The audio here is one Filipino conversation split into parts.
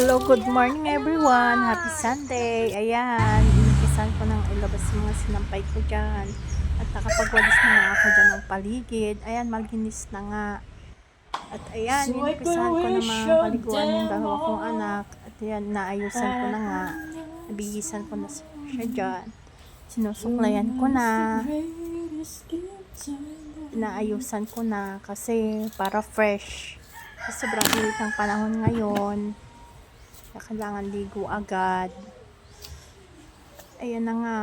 Hello, good morning everyone. Happy Sunday. Ayan, inumpisan ko nang ilabas yung mga sinampay ko dyan. At nakapagwalis na nga ako dyan ng paligid. Ayan, malinis na nga. At ayan, inumpisan ko na mga paliguan yung dalawa kong anak. At ayan, naayusan ko na nga. Nabigisan ko na siya dyan. Sinusuklayan ko na. Inaayusan ko na kasi para fresh. Kasi sobrang init ng panahon ngayon. Kailangan ligo agad. Ayan na nga.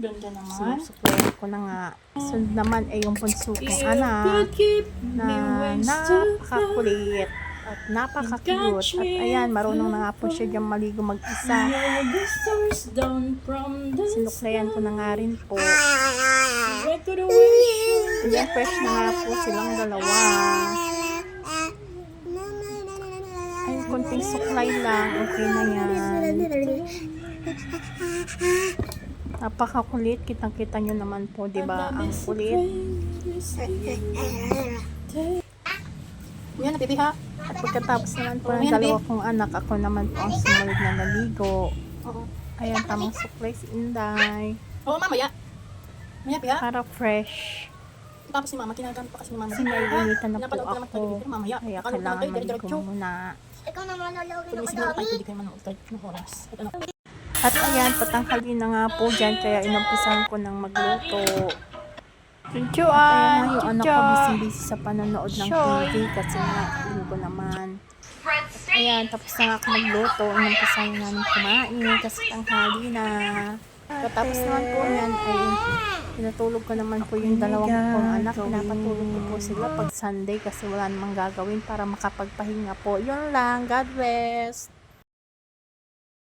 Ganda naman. Sinusuklayan ko na nga. Sunod naman ay yung bunso kong anak na napakakulit at napaka-cute. At ayan, marunong na nga po siya dyan maligo mag-isa. Sinuklayan ko na nga rin po. Ayan, fresh na nga po silang dalawa. Ay, konting suklay lang. Okay na yan. Napakakulit. Kitang-kita nyo naman po, diba? Ang kulit. Yan, napipiha. At pagkatapos naman po ng dalawa kong anak, ako naman po ang sumunod na naligo. Oo. Ayan, tamang suklay si Inday. Oo, mamaya. Mamaya, piha. Para fresh. Tapos si mama, kinagamit pa kasi ni mama. Kasi naiinitan na po Napanood ko naman ako. talaga, pero mamaya. Kaya Akala ko kailangan kayo, maligo diretso. muna. Ikaw naman nalawin Kung may ako signal tayo, dami. pwede kayo manood kahit ng oras. At ano. At ayan, patangkali na nga po dyan. Kaya inumpisan ko ng magluto. Kaya yung anak ko busy-busy sa panonood ng TV. Kasi nga, linggo naman. At ayan, tapos na nga ako magluto. Inumpisan na namin kumain. Kasi tanghali na. Tapos naman po yan ay pinatulog ko naman po yung dalawang kong anak. Pinapatulog ko po sila pag Sunday kasi wala namang gagawin para makapagpahinga po. Yun lang. God bless.